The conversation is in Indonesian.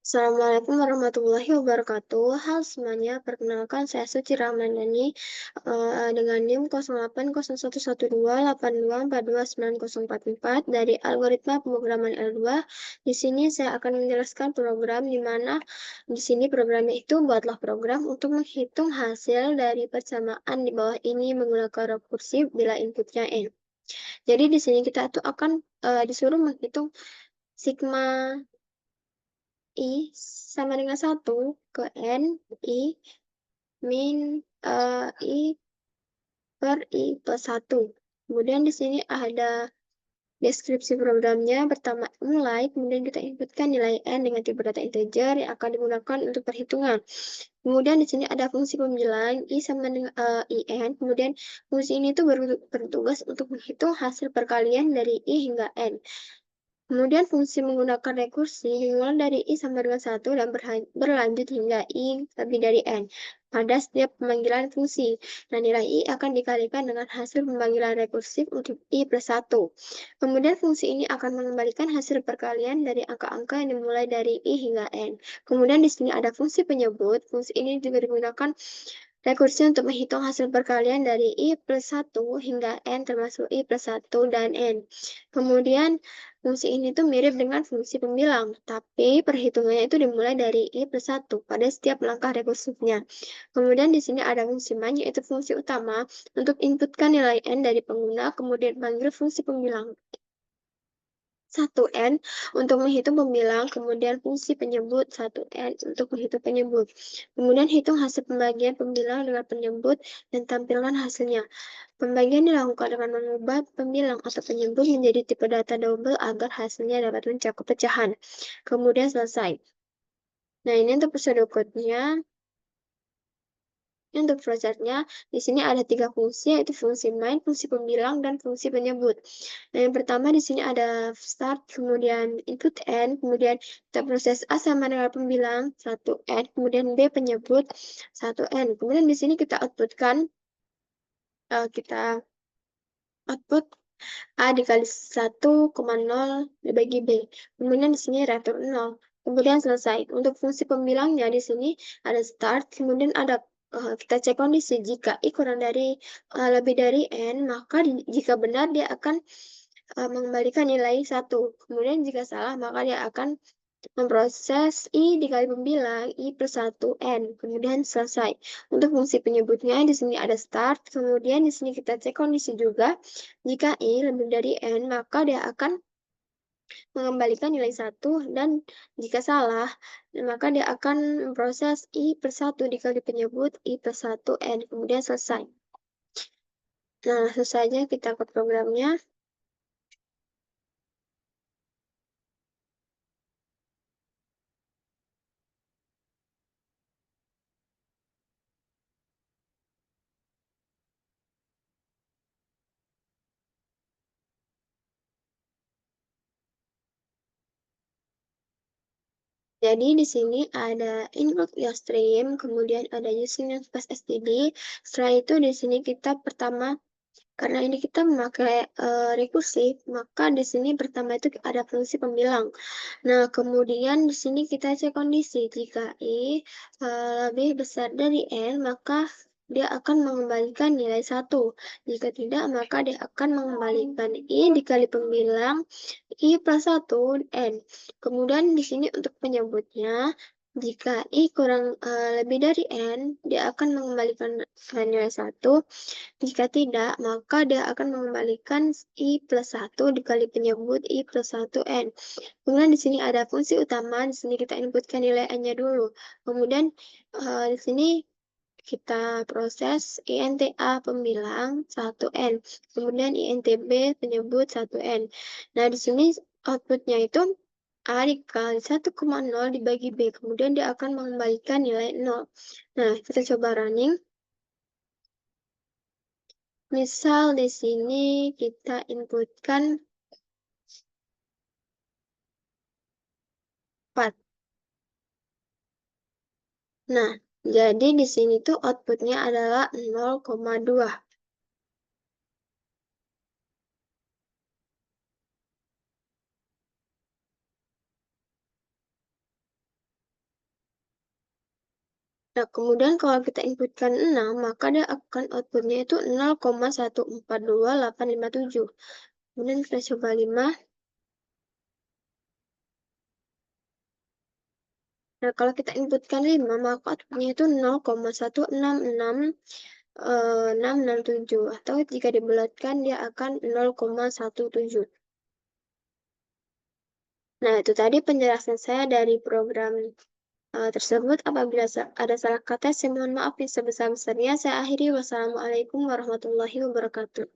Assalamualaikum warahmatullahi wabarakatuh. Halo semuanya, perkenalkan saya Suci Ramadhani dengan NIM 08011282429044 dari algoritma pemrograman L2. Di sini saya akan menjelaskan program di mana di sini programnya itu buatlah program untuk menghitung hasil dari persamaan di bawah ini menggunakan rekursif bila inputnya N. Jadi di sini kita tuh akan disuruh menghitung sigma I sama dengan 1 ke N I min I per I plus 1. Kemudian di sini ada deskripsi programnya. Pertama, mulai, kemudian kita inputkan nilai N dengan tipe data integer yang akan digunakan untuk perhitungan. Kemudian di sini ada fungsi pembilang I sama dengan IN. Kemudian fungsi ini tuh bertugas untuk menghitung hasil perkalian dari I hingga N. Kemudian fungsi menggunakan rekursi dimulai dari I sama dengan 1 dan berlanjut hingga I lebih dari N pada setiap pemanggilan fungsi. Nah, nilai I akan dikalikan dengan hasil pemanggilan rekursif untuk I plus 1. Kemudian fungsi ini akan mengembalikan hasil perkalian dari angka-angka yang dimulai dari I hingga N. Kemudian di sini ada fungsi penyebut. Fungsi ini juga digunakan rekursi untuk menghitung hasil perkalian dari I plus 1 hingga N termasuk I plus 1 dan N. Kemudian fungsi ini tuh mirip dengan fungsi pembilang, tapi perhitungannya itu dimulai dari I plus 1 pada setiap langkah rekursifnya. Kemudian di sini ada fungsi main, yaitu fungsi utama untuk inputkan nilai N dari pengguna, kemudian panggil fungsi pembilang 1N untuk menghitung pembilang, kemudian fungsi penyebut 1N untuk menghitung penyebut. Kemudian hitung hasil pembagian pembilang dengan penyebut dan tampilkan hasilnya. Pembagian dilakukan dengan mengubah pembilang atau penyebut menjadi tipe data double agar hasilnya dapat mencakup pecahan. Kemudian selesai. Nah, ini untuk prosedur code-nya. Untuk prosesnya, di sini ada 3 fungsi, yaitu fungsi main, fungsi pembilang, dan fungsi penyebut. Nah, yang pertama di sini ada start, kemudian input N, kemudian kita proses A sama dengan pembilang 1N, kemudian B penyebut 1N. Kemudian di sini kita output A dikali 1,0 dibagi B. Kemudian di sini return 0. Kemudian selesai. Untuk fungsi pembilangnya di sini ada start, kemudian ada kita cek kondisi. Jika I kurang dari lebih dari N, maka jika benar dia akan mengembalikan nilai 1. Kemudian jika salah, maka dia akan memproses I dikali pembilang I plus 1N, kemudian selesai. Untuk fungsi penyebutnya, di sini ada start, kemudian di sini kita cek kondisi juga. Jika I lebih dari N, maka dia akan mengembalikan nilai 1, dan jika salah, maka dia akan memproses I plus 1 dikali penyebut I plus 1N, kemudian selesai. Nah, langsung saja kita ke programnya. Jadi di sini ada include your stream, kemudian ada using and space std. Setelah itu di sini kita pertama, karena ini kita memakai rekursif, maka di sini pertama itu ada fungsi pembilang. Nah, kemudian di sini kita cek kondisi. Jika I lebih besar dari N, maka dia akan mengembalikan nilai 1. Jika tidak, maka dia akan mengembalikan I dikali pembilang I plus 1 N. Kemudian di sini untuk penyebutnya, jika I kurang lebih dari N, dia akan mengembalikan nilai 1. Jika tidak, maka dia akan mengembalikan I plus 1 dikali penyebut I plus 1N. Kemudian di sini ada fungsi utama, di sini kita inputkan nilai N-nya dulu. Kemudian di sini kita proses INTA pembilang 1N, kemudian INTB penyebut 1N. Nah, di sini outputnya itu A dikali 1,0 dibagi B, kemudian dia akan mengembalikan nilai 0. Nah, kita coba running. Misal di sini kita inputkan 4. Nah, jadi di sini tuh outputnya adalah 0,2. Nah, kemudian kalau kita inputkan 6, maka dia akan outputnya itu 0,142857. Kemudian kita coba 5. Nah, kalau kita inputkan 5, maka outputnya itu 0,1666, 667. Atau jika dibulatkan, dia akan 0,17. Nah, itu tadi penjelasan saya dari program tersebut. Apabila ada salah kata, saya mohon maaf yang sebesar-besarnya. Saya akhiri. Wassalamualaikum warahmatullahi wabarakatuh.